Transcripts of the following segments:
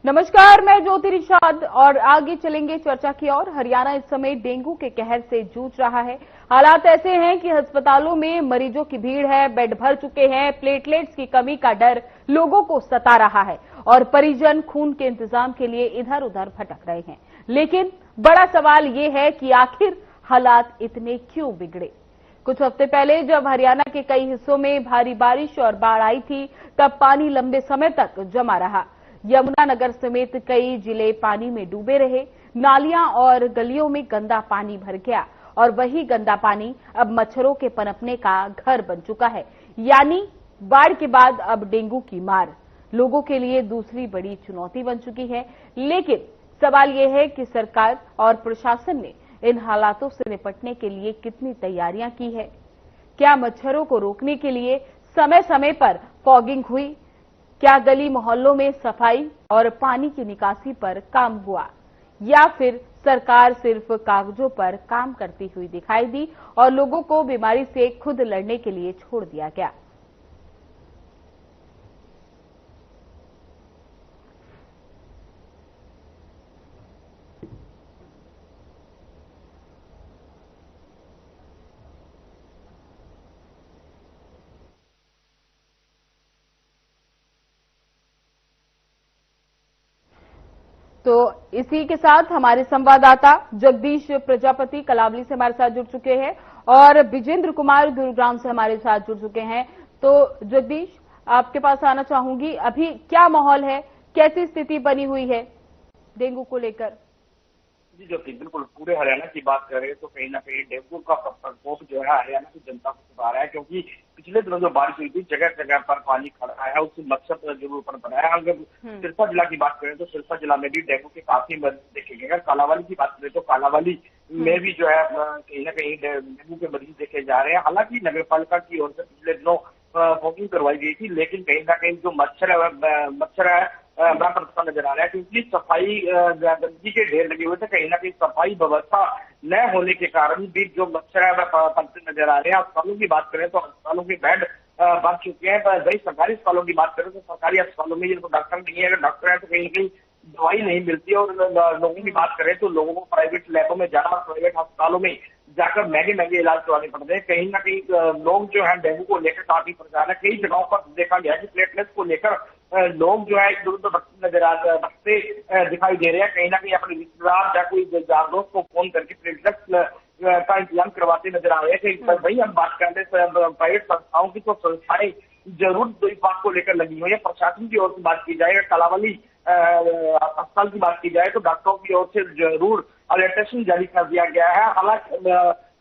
नमस्कार, मैं ज्योति रिशाद और आगे चलेंगे चर्चा की ओर। हरियाणा इस समय डेंगू के कहर से जूझ रहा है। हालात ऐसे हैं कि अस्पतालों में मरीजों की भीड़ है, बेड भर चुके हैं, प्लेटलेट्स की कमी का डर लोगों को सता रहा है और परिजन खून के इंतजाम के लिए इधर उधर भटक रहे हैं। लेकिन बड़ा सवाल ये है कि आखिर हालात इतने क्यों बिगड़े। कुछ हफ्ते पहले जब हरियाणा के कई हिस्सों में भारी बारिश और बाढ़ आई थी, तब पानी लंबे समय तक जमा रहा। यमुनानगर समेत कई जिले पानी में डूबे रहे। नालियां और गलियों में गंदा पानी भर गया और वही गंदा पानी अब मच्छरों के पनपने का घर बन चुका है। यानी बाढ़ के बाद अब डेंगू की मार लोगों के लिए दूसरी बड़ी चुनौती बन चुकी है। लेकिन सवाल यह है कि सरकार और प्रशासन ने इन हालातों से निपटने के लिए कितनी तैयारियां की है। क्या मच्छरों को रोकने के लिए समय समय पर फॉगिंग हुई? क्या गली मोहल्लों में सफाई और पानी की निकासी पर काम हुआ, या फिर सरकार सिर्फ कागजों पर काम करती हुई दिखाई दी और लोगों को बीमारी से खुद लड़ने के लिए छोड़ दिया गया? तो इसी के साथ हमारे संवाददाता जगदीश प्रजापति कलावली से हमारे साथ जुड़ चुके हैं और विजेंद्र कुमार गुरुग्राम से हमारे साथ जुड़ चुके हैं। तो जगदीश, आपके पास आना चाहूंगी, अभी क्या माहौल है, कैसी स्थिति बनी हुई है डेंगू को लेकर? जी ज्योति, बिल्कुल पूरे हरियाणा की बात करें तो कहीं ना कहीं डेंगू का प्रकोप जो है हरियाणा की जनता को सता रहा है, क्योंकि पिछले दिनों जो बारिश हुई थी जगह जगह पर पानी खड़ा है, उससे मच्छर जरूर पर बना है। अगर सिरसा जिला की बात करें तो सिरसा जिला में भी डेंगू के काफी मरीज देखे गए। अगर कालावाली की बात करें तो कालावाली में भी जो है कहीं ना कहीं डेंगू के मरीज देखे जा रहे हैं। हालांकि नगर पालिका की ओर से पिछले दिनों फॉगिंग करवाई गई थी, लेकिन कहीं ना कहीं जो मच्छर है बड़ा परेशान नजर आ रहा है, क्योंकि सफाई गंदगी के ढेर लगे हुए थे। कहीं ना कहीं सफाई व्यवस्था न होने के कारण भी जो मच्छर है वह पनपते नजर आ रहे हैं। अस्पतालों की बात करें तो अस्पतालों के बेड भर चुके हैं। वही सरकारी अस्पतालों की बात करें तो सरकारी अस्पतालों में जिनको डॉक्टर नहीं है, अगर डॉक्टर है तो कहीं ना कहीं दवाई नहीं मिलती है। और लोगों की बात करें तो लोगों को प्राइवेट लैबों में जाना और प्राइवेट अस्पतालों में जाकर महंगे महंगे इलाज करवाने पड़ते हैं। कहीं ना कहीं लोग जो है डेंगू को लेकर काफी परेशान है। कई जगहों पर देखा गया है कि प्लेटलेट्स को लेकर लोग जो है इधर उधर भटकते दिखाई दे रहे हैं। कहीं ना कहीं अपने रिश्तेदार या कोई यार दोस्त को फोन करके प्लेटलेट्स का इंतजाम करवाते नजर आ रहे हैं। वही हम बात कर रहे हैं प्राइवेट संस्थाओं की, तो संस्थाएं जरूर इस बात को लेकर लगी हुई है। प्रशासन की ओर से बात की जाए, कालावाली अस्पताल की बात की जाए तो डॉक्टरों की ओर से जरूर अलर्टेशन जारी कर दिया गया है।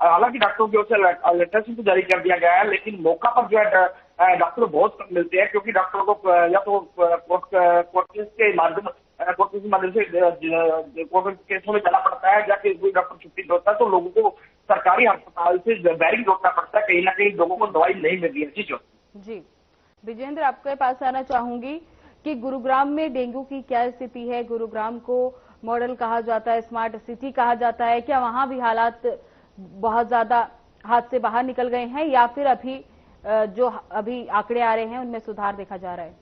हालांकि डॉक्टरों की ओर से अलर्टेशन तो जारी कर दिया गया है, लेकिन मौका पर जो है डॉक्टर बहुत कम मिलते हैं, क्योंकि डॉक्टरों को या तो कोर्ट के माध्यम से कोर्ट केसों में जाना पड़ता है, जाके कोई डॉक्टर छुट्टी होता है तो लोगों को सरकारी अस्पताल से बैरिंग रोकना पड़ता है। कहीं ना कहीं लोगों को दवाई नहीं मिल रही है। जी विजेंद्र, आपके पास आना चाहूंगी कि गुरुग्राम में डेंगू की क्या स्थिति है। गुरुग्राम को मॉडल कहा जाता है, स्मार्ट सिटी कहा जाता है। क्या वहां भी हालात बहुत ज्यादा हाथ से बाहर निकल गए हैं, या फिर जो अभी आंकड़े आ रहे हैं उनमें सुधार देखा जा रहा है?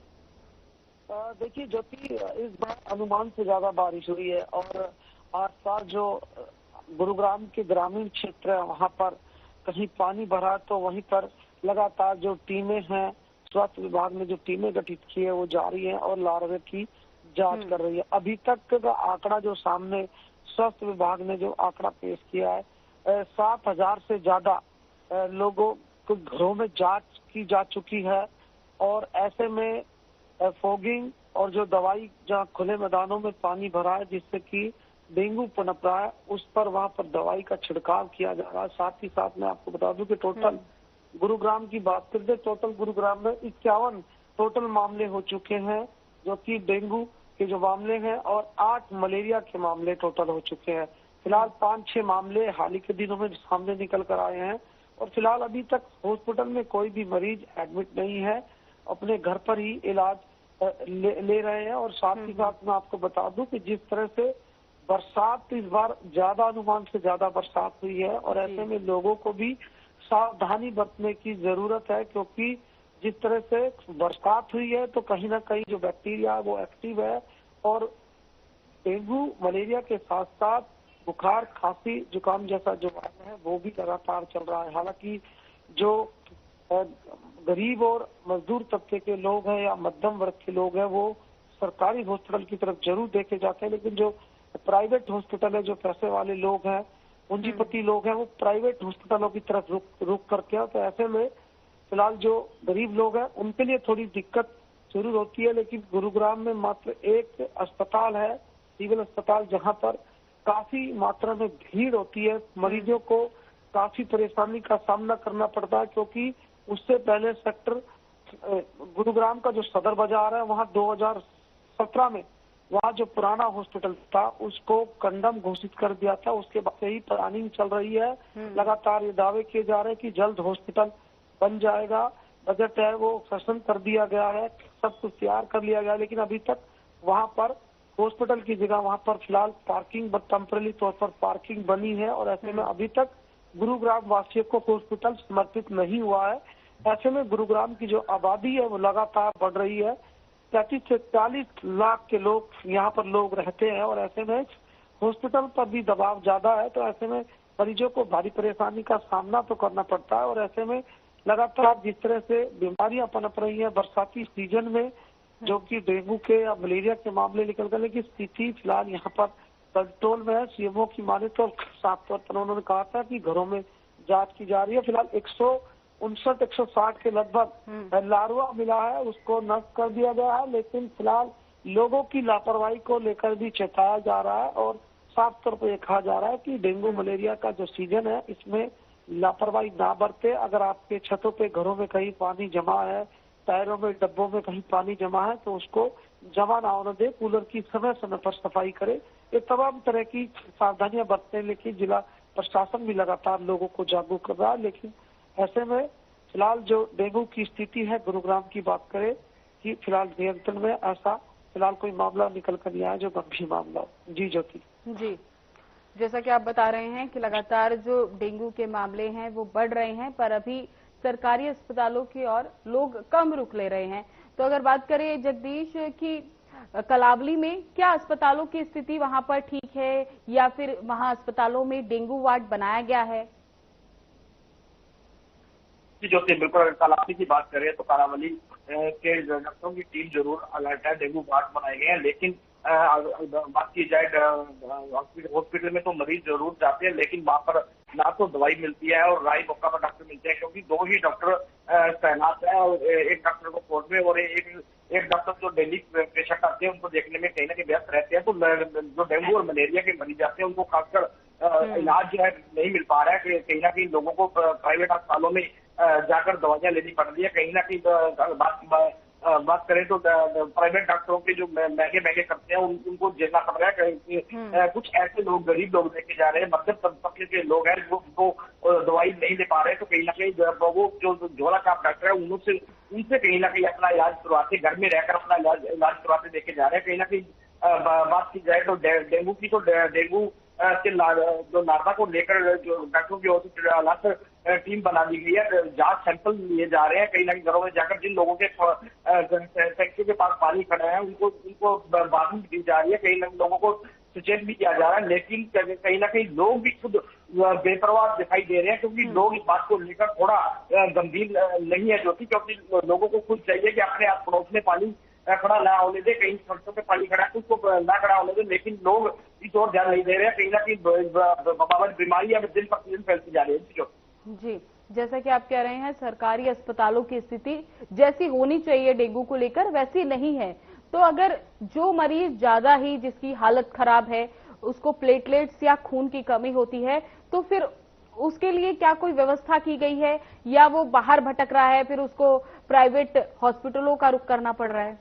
देखिए ज्योति, इस बार अनुमान से ज्यादा बारिश हुई है और आसपास जो गुरुग्राम के ग्रामीण क्षेत्र है वहां पर कहीं पानी भरा, तो वहीं पर लगातार जो टीमें हैं, स्वास्थ्य विभाग ने जो टीमें गठित की है वो जारी है और लार्वे की जांच कर रही है। अभी तक का आंकड़ा जो सामने स्वास्थ्य विभाग ने जो आंकड़ा पेश किया है, 7,000 से ज्यादा लोगों को घरों में जांच की जा चुकी है। और ऐसे में फॉगिंग और जो दवाई जहाँ खुले मैदानों में पानी भरा है जिससे कि डेंगू पनप रहा है, उस पर वहां पर दवाई का छिड़काव किया जा रहा है। साथ ही साथ मैं आपको बता दूं कि टोटल गुरुग्राम की बात करते, टोटल गुरुग्राम में 51 टोटल मामले हो चुके हैं जो कि डेंगू के जो मामले हैं, और 8 मलेरिया के मामले टोटल हो चुके हैं। फिलहाल 5-6 मामले हाल ही के दिनों में सामने निकल कर आए हैं और फिलहाल अभी तक हॉस्पिटल में कोई भी मरीज एडमिट नहीं है, अपने घर पर ही इलाज ले रहे हैं। और साथ ही साथ मैं आपको बता दूं कि जिस तरह से बरसात इस बार ज्यादा, अनुमान से ज्यादा बरसात हुई है और ऐसे में लोगों को भी सावधानी बरतने की जरूरत है, क्योंकि जिस तरह से बरसात हुई है तो कहीं ना कहीं जो बैक्टीरिया वो एक्टिव है और डेंगू मलेरिया के साथ साथ बुखार, खांसी, जुकाम जैसा जो वायरस है वो भी लगातार चल रहा है। हालांकि जो गरीब और मजदूर तबके के लोग हैं या मध्यम वर्ग के लोग हैं वो सरकारी हॉस्पिटल की तरफ जरूर देखे जाते हैं, लेकिन जो प्राइवेट हॉस्पिटल है, जो पैसे वाले लोग हैं, पूंजीपति लोग हैं, वो प्राइवेट हॉस्पिटलों की तरफ रुक करके हैं। तो ऐसे में फिलहाल जो गरीब लोग हैं उनके लिए थोड़ी दिक्कत जरूर होती है। लेकिन गुरुग्राम में मात्र एक अस्पताल है, सिविल अस्पताल, जहां पर काफी मात्रा में भीड़ होती है। मरीजों को काफी परेशानी का सामना करना पड़ता है, क्योंकि उससे पहले सेक्टर गुरुग्राम का जो सदर बाजार है वहाँ 2017 में वहाँ जो पुराना हॉस्पिटल था उसको कंडम घोषित कर दिया था। उसके बाद से ही प्लानिंग चल रही है, लगातार ये दावे किए जा रहे हैं कि जल्द हॉस्पिटल बन जाएगा। बजट है वो सेशन कर दिया गया है, सब कुछ तैयार कर लिया गया है, लेकिन अभी तक वहाँ पर हॉस्पिटल की जगह वहाँ पर फिलहाल पार्किंग, टेम्पररी तौर पर पार्किंग बनी है। और ऐसे में अभी तक गुरुग्राम वासियों को हॉस्पिटल समर्पित नहीं हुआ है। ऐसे में गुरुग्राम की जो आबादी है वो लगातार बढ़ रही है। 35 से 40 लाख के लोग यहाँ पर लोग रहते हैं और ऐसे में हॉस्पिटल पर भी दबाव ज्यादा है। तो ऐसे में मरीजों को भारी परेशानी का सामना तो करना पड़ता है। और ऐसे में लगातार जिस तरह से बीमारियां पनप रही हैं बरसाती सीजन में, जो कि डेंगू के या मलेरिया के मामले निकल गए, लेकिन स्थिति फिलहाल यहाँ पर कंट्रोल में है। सीएमओ की माने तो साफ तौर पर उन्होंने कहा था कि घरों में जांच की जा रही है। फिलहाल 159-160 के लगभग लार्वा मिला है, उसको नष्ट कर दिया गया है। लेकिन फिलहाल लोगों की लापरवाही को लेकर भी चेताया जा रहा है और साफ तौर पर यह कहा जा रहा है कि डेंगू मलेरिया का जो सीजन है इसमें लापरवाही ना बरते। अगर आपके छतों पे, घरों में कहीं पानी जमा है, टायरों में, डब्बों में कहीं पानी जमा है तो उसको जमा ना होने दे। कूलर की समय समय पर सफाई करे। ये तमाम तरह की सावधानियां बरतें। लेकिन जिला प्रशासन भी लगातार लोगों को जागरूक कर रहा है। लेकिन ऐसे में फिलहाल जो डेंगू की स्थिति है गुरुग्राम की बात करें कि फिलहाल नियंत्रण में, ऐसा फिलहाल कोई मामला निकल कर नहीं आया जो गंभीर मामला हो। जी ज्योति जी, जैसा कि आप बता रहे हैं कि लगातार जो डेंगू के मामले हैं वो बढ़ रहे हैं, पर अभी सरकारी अस्पतालों की ओर लोग कम रुख ले रहे हैं। तो अगर बात करें जगदीश की कलावली में, क्या अस्पतालों की स्थिति वहां पर ठीक है या फिर वहां अस्पतालों में डेंगू वार्ड बनाया गया है? जी ज्योति, बिल्कुल कलावली की बात करें तो कलावली के डॉक्टरों की टीम जरूर अलर्ट है, डेंगू वार्ड बनाए गए हैं। लेकिन बात की जाए हॉस्पिटल में तो मरीज जरूर जाते हैं, लेकिन वहाँ पर ना तो दवाई मिलती है और राई मौका पर डॉक्टर मिलते हैं, क्योंकि 2 ही डॉक्टर तैनात है और एक डॉक्टर को कोर्ट में और एक डॉक्टर जो डेली पेशेंट आते हैं उनको देखने में कहीं ना कहीं व्यस्त रहते हैं। तो जो डेंगू और मलेरिया के मरीज आते हैं उनको खासकर इलाज जो है नहीं मिल पा रहा है। कहीं ना कहीं लोगों को प्राइवेट अस्पतालों में जाकर दवाइयां लेनी पड़ रही है। कहीं ना कहीं बात करें तो प्राइवेट डॉक्टरों के जो महंगे करते हैं उनको झेलना पड़ रहा है। कुछ ऐसे लोग, गरीब लोग लेके जा रहे हैं, मध्यम तबके के लोग हैं वो दवाई नहीं ले पा रहे। तो कहीं ना कहीं वो जो झोला छाप डॉक्टर है उनसे कहीं ना कहीं अपना इलाज करवाते, घर में रहकर अपना इलाज करवाते देखे जा रहे हैं। कहीं ना कहीं बात की जाए तो डेंगू की, तो डेंगू के जो लार्वा को लेकर जो डॉक्टरों की ओर से अलग टीम बना दी गई है। जांच सैंपल लिए जा रहे हैं कहीं ना कहीं घरों में जाकर। जिन लोगों के टैंकी के पास पानी खड़ा है उनको बांध दी जा रही है। कहीं ना कहीं लोगों को सचेत भी किया जा रहा है। लेकिन कहीं ना कहीं लोग भी खुद बेपरवाह दिखाई दे रहे हैं, क्योंकि लोग इस बात को लेकर थोड़ा गंभीर नहीं है ज्योति, क्योंकि लोगों को खुद चाहिए कि अपने आस पड़ोस में पानी खड़ा ना होने दे, कहीं सड़कों पे पानी खड़ा है उसको ना खड़ा होने दे। लेकिन लोग इस ओर ध्यान नहीं दे रहे हैं। कहीं ना कहीं बीमारियां दिन प्रतिदिन फैलती जा रही है। जी, जैसा कि आप कह रहे हैं सरकारी अस्पतालों की स्थिति जैसी होनी चाहिए डेंगू को लेकर वैसी नहीं है। तो अगर जो मरीज ज्यादा ही, जिसकी हालत खराब है, उसको प्लेटलेट्स या खून की कमी होती है, तो फिर उसके लिए क्या कोई व्यवस्था की गई है या वो बाहर भटक रहा है, फिर उसको प्राइवेट हॉस्पिटलों का रुख करना पड़ रहा है?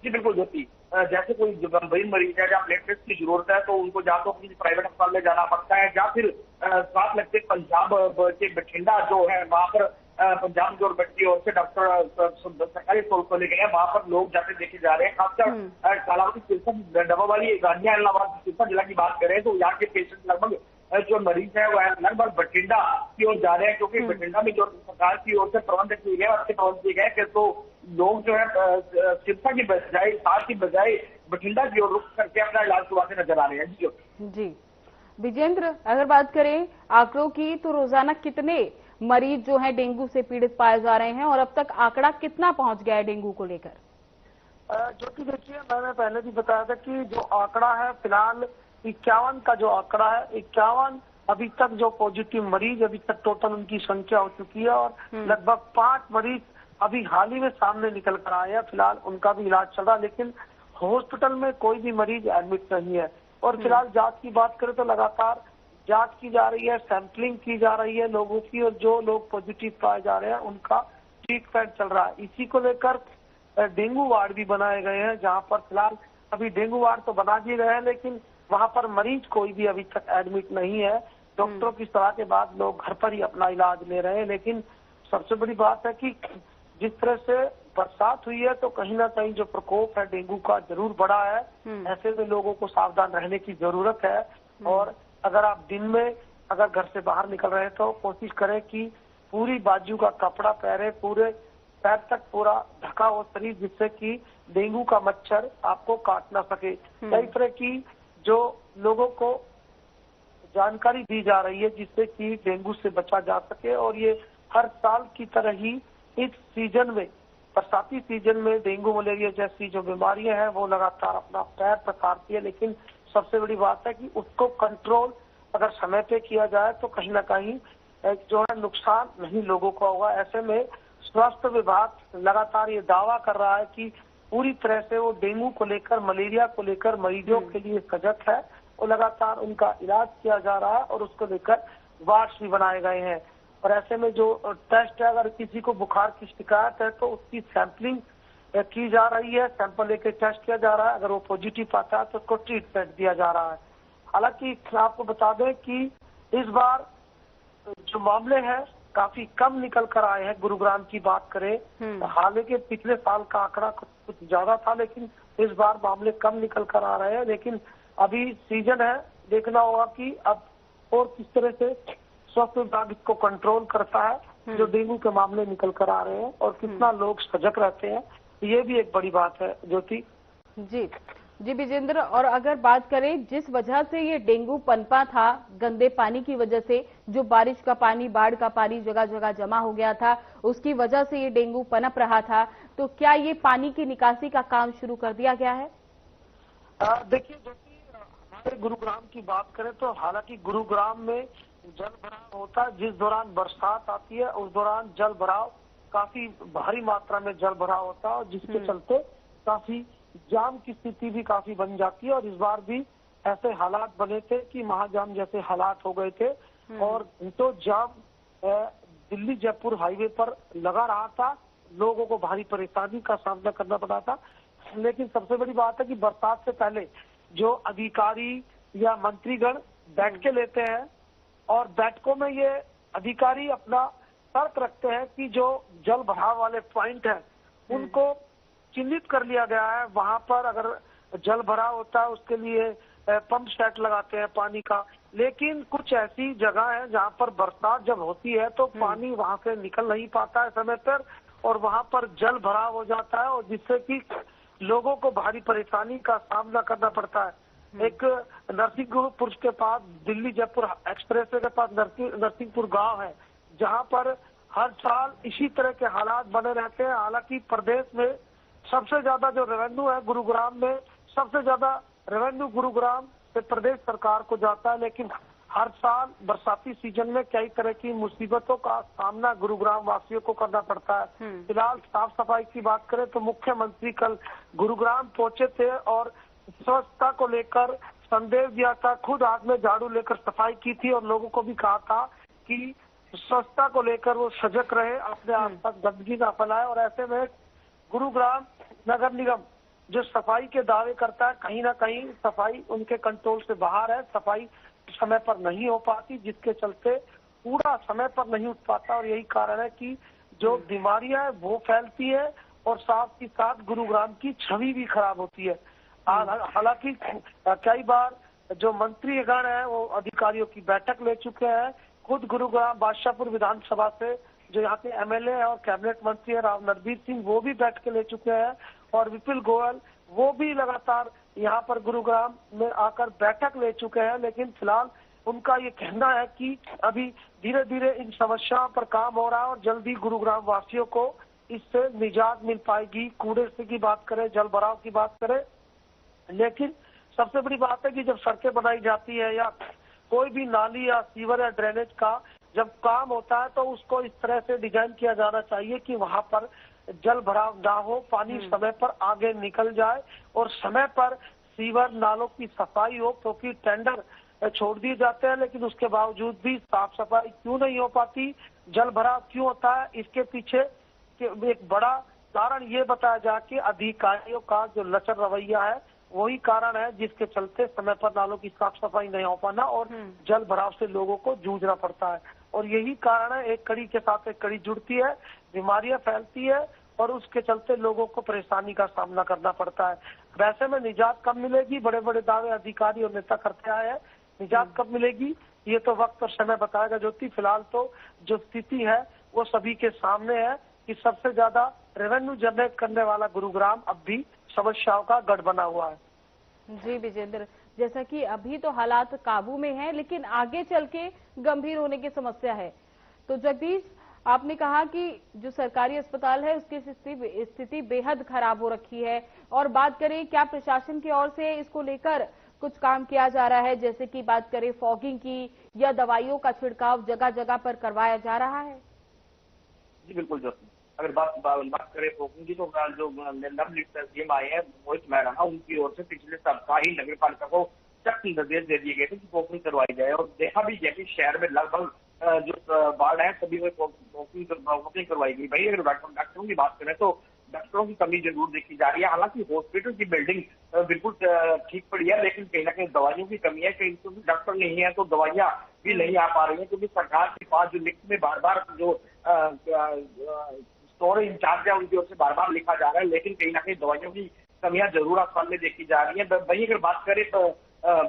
जी बिल्कुल ज्योति, जैसे कोई गंभीर मरीज है, जहाँ प्लेटलेट्स की जरूरत है तो उनको या तो किसी प्राइवेट अस्पताल में जाना पड़ता है, या फिर साथ लगते पंजाब के बठिंडा जो है वहाँ पर पंजाब गवर्नमेंट की ओर से डॉक्टर सरकारी स्कूल खोले गए हैं, वहाँ पर लोग जाते देखे जा रहे हैं। खासकर कालावती, सिरसा, डबावाली, गांधी, इलाहाबाद, सिरसा जिला की बात करें तो यहाँ के पेशेंट लगभग जो मरीज है वह लगभग बठिंडा की ओर जा रहे हैं, क्योंकि बठिंडा में जो सरकार की ओर से प्रबंध किए गए, अच्छे प्रबंध किए गए। तो लोग जो है सिरसा की बजाय, साथ की बजाय बठिंडा की ओर रुख करके अपना इलाज करवाते नजर आ रहे हैं। जी विजेंद्र, अगर बात करें आंकड़ों की तो रोजाना कितने मरीज जो हैं डेंगू से पीड़ित पाए जा रहे हैं और अब तक आंकड़ा कितना पहुंच गया है डेंगू को लेकर? जो कि देखिए, मैंने पहले भी बताया था कि जो आंकड़ा है फिलहाल 51 का जो आंकड़ा है, 51 अभी तक जो पॉजिटिव मरीज अभी तक टोटल उनकी संख्या हो चुकी है और लगभग 5 मरीज अभी हाल ही में सामने निकल कर आए हैं। फिलहाल उनका भी इलाज चल रहा है, लेकिन हॉस्पिटल में कोई भी मरीज एडमिट नहीं है। और फिलहाल जांच की बात करें तो लगातार जांच की जा रही है, सैंपलिंग की जा रही है लोगों की, और जो लोग पॉजिटिव पाए जा रहे हैं उनका ट्रीटमेंट चल रहा है। इसी को लेकर डेंगू वार्ड भी बनाए गए हैं, जहां पर फिलहाल अभी डेंगू वार्ड तो बना दिए गए हैं, लेकिन वहां पर मरीज कोई भी अभी तक एडमिट नहीं है। डॉक्टरों की सलाह के बाद लोग घर पर ही अपना इलाज ले रहे हैं। लेकिन सबसे बड़ी बात है कि जिस तरह से बरसात हुई है तो कहीं ना कहीं जो प्रकोप है डेंगू का जरूर बढ़ा है। ऐसे में लोगों को सावधान रहने की जरूरत है। और अगर आप दिन में अगर घर से बाहर निकल रहे हैं तो कोशिश करें कि पूरी बाजू का कपड़ा पहने, पूरे पैर तक पूरा ढका हो शरीर, जिससे कि डेंगू का मच्छर आपको काट ना सके। कई तरह की जो लोगों को जानकारी दी जा रही है जिससे कि डेंगू से बचा जा सके। और ये हर साल की तरह ही इस सीजन में, बरसाती सीजन में डेंगू मलेरिया जैसी जो बीमारियां हैं वो लगातार अपना पैर पसारती है। लेकिन सबसे बड़ी बात है कि उसको कंट्रोल अगर समय पे किया जाए तो कहीं ना कहीं जो है नुकसान नहीं लोगों को होगा। ऐसे में स्वास्थ्य विभाग लगातार ये दावा कर रहा है कि पूरी तरह से वो डेंगू को लेकर, मलेरिया को लेकर मरीजों के लिए सजग है और लगातार उनका इलाज किया जा रहा है और उसको लेकर वार्ड्स भी बनाए गए हैं। और ऐसे में जो टेस्ट है, अगर किसी को बुखार की शिकायत है तो उसकी सैंपलिंग की जा रही है, सैंपल लेके टेस्ट किया जा रहा है। अगर वो पॉजिटिव आता है तो उसको ट्रीटमेंट दिया जा रहा है। हालांकि आपको बता दें कि इस बार जो मामले हैं काफी कम निकल कर आए हैं। गुरुग्राम की बात करें, हालांकि पिछले साल का आंकड़ा कुछ ज्यादा था, लेकिन इस बार मामले कम निकल कर आ रहे हैं। लेकिन अभी सीजन है, देखना होगा कि अब और किस तरह से स्वास्थ्य विभाग इसको कंट्रोल करता है जो डेंगू के मामले निकल कर आ रहे हैं और कितना लोग सजग रहते हैं। ये भी एक बड़ी बात है ज्योति। जी विजेंद्र, और अगर बात करें जिस वजह से ये डेंगू पनपा था, गंदे पानी की वजह से, जो बारिश का पानी, बाढ़ का पानी जगह जगह जमा हो गया था, उसकी वजह से ये डेंगू पनप रहा था, तो क्या ये पानी की निकासी का काम शुरू कर दिया गया है? देखिए ज्योति, हमारे गुरुग्राम की बात करें तो हालांकि गुरुग्राम में जल भराव होता है। जिस दौरान बरसात आती है उस दौरान जल भराव, काफी भारी मात्रा में जल भराव होता है और जिसके चलते काफी जाम की स्थिति भी काफी बन जाती है। और इस बार भी ऐसे हालात बने थे कि महाजाम जैसे हालात हो गए थे और तो जाम दिल्ली जयपुर हाईवे पर लगा रहा था, लोगों को भारी परेशानी का सामना करना पड़ा था। लेकिन सबसे बड़ी बात है कि बरसात से पहले जो अधिकारी या मंत्रीगण बैठकें लेते हैं और बैठकों में ये अधिकारी अपना तर्क रखते हैं कि जो जल भराव वाले पॉइंट है उनको चिन्हित कर लिया गया है। वहां पर अगर जल भराव होता है उसके लिए पंप सेट लगाते हैं पानी का। लेकिन कुछ ऐसी जगह है जहां पर बरसात जब होती है तो पानी वहां से निकल नहीं पाता है समय पर और वहां पर जल भराव हो जाता है और जिससे कि लोगों को भारी परेशानी का सामना करना पड़ता है। एक नरसिंहपुर के पास, दिल्ली जयपुर एक्सप्रेसवे के पास नरसिंहपुर गांव है, जहां पर हर साल इसी तरह के हालात बने रहते हैं। हालांकि प्रदेश में सबसे ज्यादा जो रेवेन्यू है गुरुग्राम में, सबसे ज्यादा रेवेन्यू गुरुग्राम से प्रदेश सरकार को जाता है। लेकिन हर साल बरसाती सीजन में कई तरह की मुसीबतों का सामना गुरुग्राम वासियों को करना पड़ता है। फिलहाल साफ सफाई की बात करें तो मुख्यमंत्री कल गुरुग्राम पहुंचे थे और स्वच्छता को लेकर संदेश दिया था, खुद हाथ में झाड़ू लेकर सफाई की थी और लोगों को भी कहा था कि स्वच्छता को लेकर वो सजग रहे, अपने आसपास गंदगी न फैलाए। और ऐसे में गुरुग्राम नगर निगम जो सफाई के दावे करता है, कहीं ना कहीं सफाई उनके कंट्रोल से बाहर है, सफाई समय पर नहीं हो पाती, जिसके चलते कूड़ा समय पर नहीं उठ पाता और यही कारण है कि जो बीमारियां है वो फैलती है और साथ ही साथ गुरुग्राम की छवि भी खराब होती है। हालांकि कई बार जो मंत्रीगण है वो अधिकारियों की बैठक ले चुके हैं, खुद गुरुग्राम बादशाहपुर विधानसभा से जो यहाँ के एमएलए और कैबिनेट मंत्री है राव नरबीर सिंह, वो भी बैठ के ले चुके हैं, और विपुल गोयल वो भी लगातार यहाँ पर गुरुग्राम में आकर बैठक ले चुके हैं। लेकिन फिलहाल उनका ये कहना है कि अभी धीरे धीरे इन समस्याओं पर काम हो रहा है और जल्दी गुरुग्राम वासियों को इससे निजात मिल पाएगी। कूड़े से की बात करें, जल भराव की बात करें, लेकिन सबसे बड़ी बात है कि जब सड़कें बनाई जाती है या कोई भी नाली या सीवर या ड्रेनेज का जब काम होता है तो उसको इस तरह से डिजाइन किया जाना चाहिए कि वहां पर जल भराव ना हो, पानी समय पर आगे निकल जाए और समय पर सीवर नालों की सफाई हो। क्योंकि टेंडर छोड़ दिए जाते हैं लेकिन उसके बावजूद भी साफ सफाई क्यों नहीं हो पाती, जल भराव क्यों होता है, इसके पीछे एक बड़ा कारण ये बताया जाए कि अधिकारियों का जो लचर रवैया है वही कारण है जिसके चलते समय पर नालों की साफ सफाई नहीं हो पाना और जल भराव से लोगों को जूझना पड़ता है। और यही कारण है, एक कड़ी के साथ एक कड़ी जुड़ती है, बीमारियां फैलती है और उसके चलते लोगों को परेशानी का सामना करना पड़ता है। वैसे में निजात कब मिलेगी, बड़े बड़े दावे अधिकारी और नेता करते आए हैं, निजात कब मिलेगी ये तो वक्त और समय बताएगा ज्योति। फिलहाल तो जो स्थिति है वो सभी के सामने है कि सबसे ज्यादा रेवेन्यू जनरेट करने वाला गुरुग्राम अब भी समस्याओं का गढ़ बना हुआ है। जी विजेंद्र, जैसा कि अभी तो हालात काबू में हैं लेकिन आगे चल के गंभीर होने की समस्या है। तो जगदीश, आपने कहा कि जो सरकारी अस्पताल है उसकी स्थिति बेहद खराब हो रखी है, और बात करें क्या प्रशासन की ओर से इसको लेकर कुछ काम किया जा रहा है, जैसे कि बात करें फॉगिंग की या दवाइयों का छिड़काव जगह जगह पर करवाया जा रहा है? जी बिल्कुल ज्योति, अगर बात करें फॉगिंग की तो जो नवनियुक्त सीएम आए हैं मोहित महरा, उनकी ओर से पिछले सप्ताह ही नगर पालिका को सख्त निर्देश दे दिए गए थे कि फॉगिंग करवाई जाए। और देखा भी गया कि शहर में लगभग जो वार्ड है सभी में फॉगिंग करवाई गई। भाई अगर डॉक्टरों की बात करें तो डॉक्टरों की कमी जरूर देखी जा रही है। हालांकि हॉस्पिटल की बिल्डिंग बिल्कुल ठीक पड़ी है, लेकिन कहीं ना कहीं दवाइयों की कमी है। कहीं तो डॉक्टर नहीं है तो दवाइयां भी नहीं आ पा रही है, क्योंकि सरकार के पास जो लिस्ट में बार बार जो स्टोर इंचार्ज है उनकी ओर से बार बार लिखा जा रहा है, लेकिन कहीं ना कहीं दवाइयों की कमियां जरूर अस्पताल में देखी जा रही है। वही अगर बात करें तो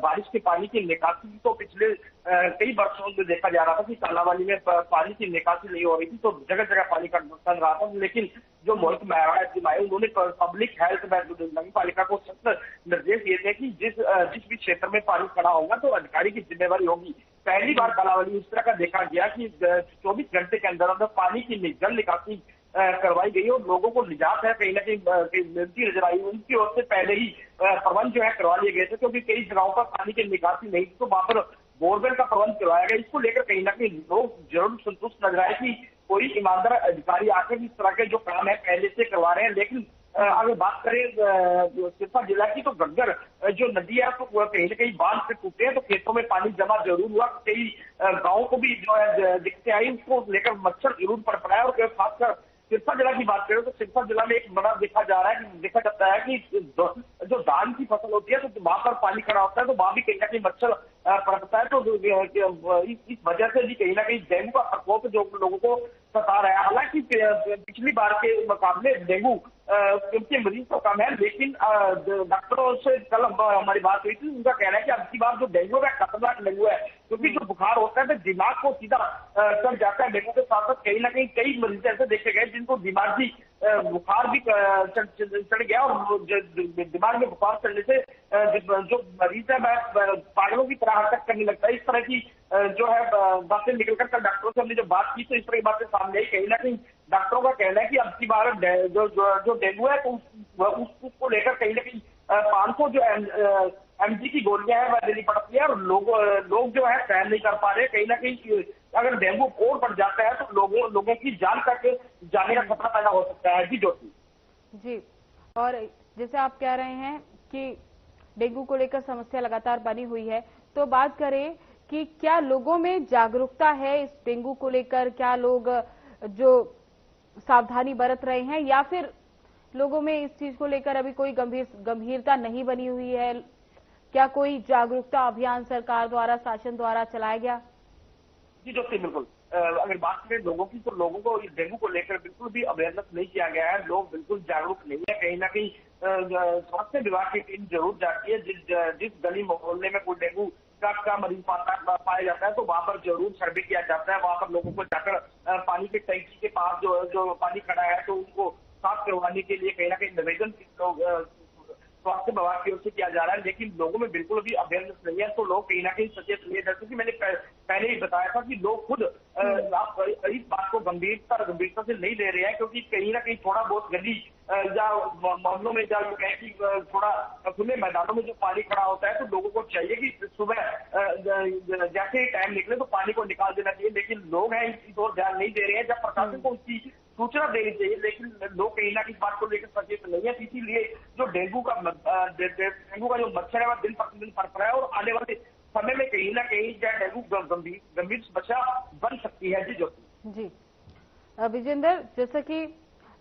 बारिश के पानी की निकासी तो पिछले कई वर्षों में देखा जा रहा था कि कालावाली में पानी की निकासी नहीं हो रही थी, तो जगह जगह पानी का नुकसान रहा था। लेकिन जो मोहित महरा आए उन्होंने पब्लिक हेल्थ नगर पालिका को सख्त निर्देश दिए थे कि जिस भी क्षेत्र में पानी खड़ा होगा तो अधिकारी की जिम्मेवारी होगी। पहली बार कालावाली इस तरह का देखा गया कि 24 घंटे के अंदर अंदर पानी की जल निकासी करवाई गई और लोगों को निजात है कहीं ना कहीं मिलती नजर आई। उनकी ओर से पहले ही प्रबंध जो है करवा लिए गए थे, क्योंकि कई जगहों पर पानी की निकासी नहीं थी तो वहां पर बोरवेल का प्रबंध करवाया गया। इसको लेकर कहीं ना कहीं लोग जरूर संतुष्ट नजर आए कि कोई ईमानदार अधिकारी आकर इस तरह के जो काम है पहले से करवा रहे हैं। लेकिन अगर बात करें सिरसा जिला की तो घग्गर जो नदी है तो कहीं ना कहीं बांध से टूटे हैं, तो खेतों में पानी जमा जरूर हुआ। कई गाँव को भी जो है दिक्कतें आई, उसको लेकर मच्छर जरूर पड़ पड़ा है। और खासकर सिरसा जिला की बात करें तो सिरसा जिला में एक बड़ा देखा जाता है कि जो धान की फसल होती है तो वहां पर पानी खड़ा होता है तो वहां भी कहीं ना कहीं मच्छर पड़ता है। तो इस वजह से भी कहीं ना कहीं डेंगू का प्रकोप जो लोगों को सता रहा है। हालांकि पिछली बार के मुकाबले डेंगू के मरीज तो कम है, लेकिन डॉक्टरों से कल हमारी बात हुई थी, उनका कहना है कि अब की बार जो डेंगू है खतरनाक डेंगू है, क्योंकि जो बुखार होता है तो दिमाग को सीधा चढ़ जाता है। डेंगू के साथ साथ कहीं ना कहीं कई मरीज ऐसे देखे गए जिनको दिमागी बुखार भी चढ़ गया, और दिमाग में बुखार चढ़ने से जो मरीज है वह पागलों की तरह हरकत करने लगता है। इस तरह की जो है बातें निकलकर कल डॉक्टरों से हमने जब बात की तो इस तरह की बातें सामने आई। कहीं ना कहीं डॉक्टरों का कहना है कि अब की बार जो डेंगू है तो उसको लेकर कहीं ना कहीं 500 जो एमजी की गोलियां हैं वह देनी पड़ती है, और लोग जो है सहन नहीं कर पा रहे। कहीं ना कहीं अगर डेंगू और बढ़ जाता है तो लोगों की जान तक जाने का खतरा पैदा हो सकता है। जी ज्योति जी, और जैसे आप कह रहे हैं कि डेंगू को लेकर समस्या लगातार बनी हुई है, तो बात करें कि क्या लोगों में जागरूकता है इस डेंगू को लेकर, क्या लोग जो सावधानी बरत रहे हैं, या फिर लोगों में इस चीज को लेकर अभी कोई गंभीरता नहीं बनी हुई है? क्या कोई जागरूकता अभियान सरकार द्वारा, शासन द्वारा चलाया गया? जी ज्योति बिल्कुल, अगर बात करें लोगों की तो लोगों को इस डेंगू को लेकर बिल्कुल भी अवेयरनेस नहीं किया गया है। लोग बिल्कुल जागरूक नहीं है। कहीं ना कहीं स्वास्थ्य विभाग की टीम जरूर जाती है जिस गली मोहल्ले में कोई डेंगू का मरीज पाया जाता है तो वहां पर जरूर सर्वे किया जाता है। वहां पर लोगों को जाकर पानी के टैंकी के पास जो पानी खड़ा है तो उनको साफ करवाने के लिए कहीं ना कहीं निवेदन स्वास्थ्य विभाग की ओर से किया जा रहा है, लेकिन लोगों में बिल्कुल भी अवेयरनेस नहीं है। तो लोग कहीं ना कहीं सचेत नहीं है, जैसे कि मैंने पहले ही बताया था कि लोग खुद इस बात को गंभीरता से नहीं ले रहे हैं, क्योंकि कहीं ना कहीं थोड़ा बहुत गली या मोहल्लों में या कि थोड़ा खुले मैदानों में जो पानी खड़ा होता है तो लोगों को चाहिए कि सुबह जैसे ही टाइम निकले तो पानी को निकाल देना चाहिए, लेकिन लोग हैं इस ओर ध्यान नहीं दे रहे हैं। जब प्रशासन को उसकी सूचना देनी चाहिए, लेकिन लोग कहीं ना कहीं बात को लेकर सचेत नहीं है। इसीलिए जो डेंगू का जो मच्छर है वह दिन प्रतिदिन पनप रहा है और आने वाले समय में कहीं ना कहीं डेंगू गंभीर समस्या बन सकती है। जी विजेंद्र, जैसा कि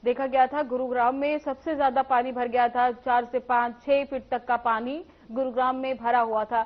देखा गया था गुरुग्राम में सबसे ज्यादा पानी भर गया था, 4 से 5-6 फीट तक का पानी गुरुग्राम में भरा हुआ था,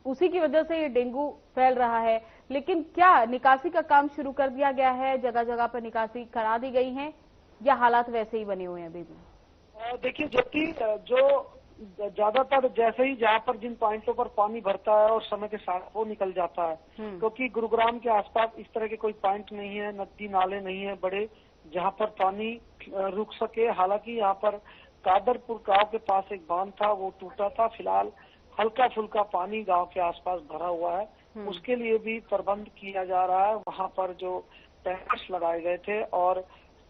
उसी की वजह से ये डेंगू फैल रहा है। लेकिन क्या निकासी का काम शुरू कर दिया गया है, जगह जगह पर निकासी करा दी गई है या हालात वैसे ही बने हुए हैं अभी भी? देखिए ज्योति, जो ज्यादातर जैसे ही जहाँ पर जिन पॉइंटों पर पानी भरता है और समय के साथ वो निकल जाता है, क्योंकि गुरुग्राम के आसपास इस तरह के कोई पॉइंट नहीं है, नदी नाले नहीं है बड़े जहाँ पर पानी रुक सके। हालांकि यहाँ पर कादरपुर गांव के पास एक बांध था, वो टूटा था। फिलहाल हल्का फुल्का पानी गांव के आसपास भरा हुआ है, उसके लिए भी प्रबंध किया जा रहा है। वहाँ पर जो टैंकर्स लगाए गए थे और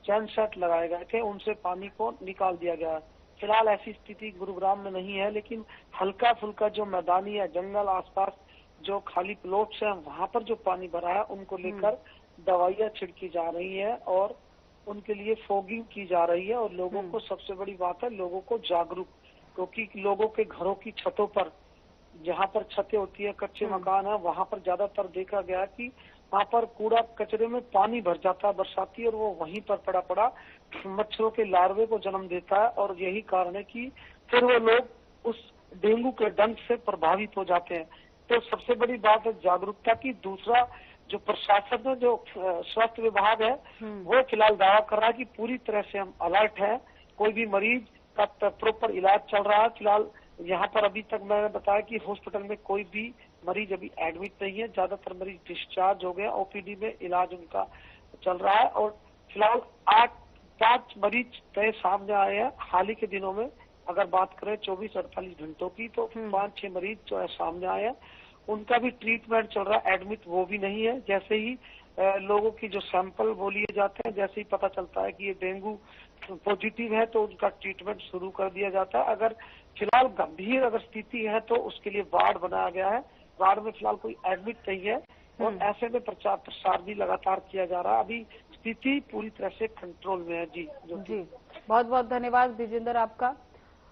चैन सेट लगाए गए थे उनसे पानी को निकाल दिया गया है। फिलहाल ऐसी स्थिति गुरुग्राम में नहीं है, लेकिन हल्का फुल्का जो मैदानी है, जंगल आसपास जो खाली प्लॉट्स हैं वहां पर जो पानी भरा है उनको लेकर दवाइयां छिड़की जा रही है और उनके लिए फॉगिंग की जा रही है। और लोगों को सबसे बड़ी बात है, लोगों को जागरूक, क्योंकि लोगों के घरों की छतों पर, जहाँ पर छतें होती है, कच्चे मकान है, वहां पर ज्यादातर देखा गया कि वहाँ पर कूड़ा कचरे में पानी भर जाता है बरसाती, और वो वहीं पर पड़ा मच्छरों के लार्वे को जन्म देता है। और यही कारण है कि फिर वो लोग उस डेंगू के डंक से प्रभावित हो जाते हैं। तो सबसे बड़ी बात है जागरूकता की। दूसरा, जो प्रशासन है, जो स्वास्थ्य विभाग है, वो फिलहाल दावा कर रहा है कि पूरी तरह से हम अलर्ट है, कोई भी मरीज का प्रॉपर इलाज चल रहा है। फिलहाल यहाँ पर अभी तक मैंने बताया कि हॉस्पिटल में कोई भी मरीज अभी एडमिट नहीं है, ज्यादातर मरीज डिस्चार्ज हो गए, ओपीडी में इलाज उनका चल रहा है। और फिलहाल 5 मरीज नए सामने आए हैं हाल ही के दिनों में। अगर बात करें 24-48 घंटों की, तो 5-6 मरीज जो है सामने आए हैं, उनका भी ट्रीटमेंट चल रहा है, एडमिट वो भी नहीं है। जैसे ही लोगों की जो सैंपल वो लिए जाते हैं, जैसे ही पता चलता है कि ये डेंगू पॉजिटिव है तो उनका ट्रीटमेंट शुरू कर दिया जाता है। अगर फिलहाल गंभीर अगर स्थिति है तो उसके लिए वार्ड बनाया गया है। वार्ड में फिलहाल कोई एडमिट नहीं है और ऐसे में प्रचार प्रसार भी लगातार किया जा रहा है। अभी स्थिति पूरी तरह से कंट्रोल में है। जी बहुत बहुत धन्यवाद विजेंद्र आपका,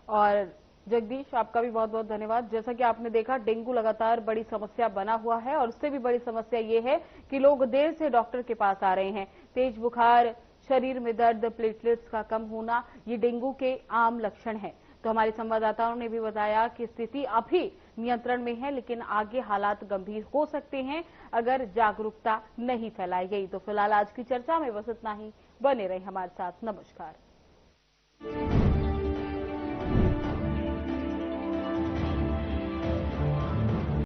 और जगदीश आपका भी बहुत बहुत धन्यवाद। जैसा कि आपने देखा, डेंगू लगातार बड़ी समस्या बना हुआ है और उससे भी बड़ी समस्या ये है कि लोग देर से डॉक्टर के पास आ रहे हैं। तेज बुखार, शरीर में दर्द, प्लेटलेट्स का कम होना, ये डेंगू के आम लक्षण है। तो हमारे संवाददाताओं ने भी बताया कि स्थिति अभी नियंत्रण में है, लेकिन आगे हालात गंभीर हो सकते हैं अगर जागरूकता नहीं फैलाई गई। तो फिलहाल आज की चर्चा में बस इतना ही। बने रहे हमारे साथ। नमस्कार।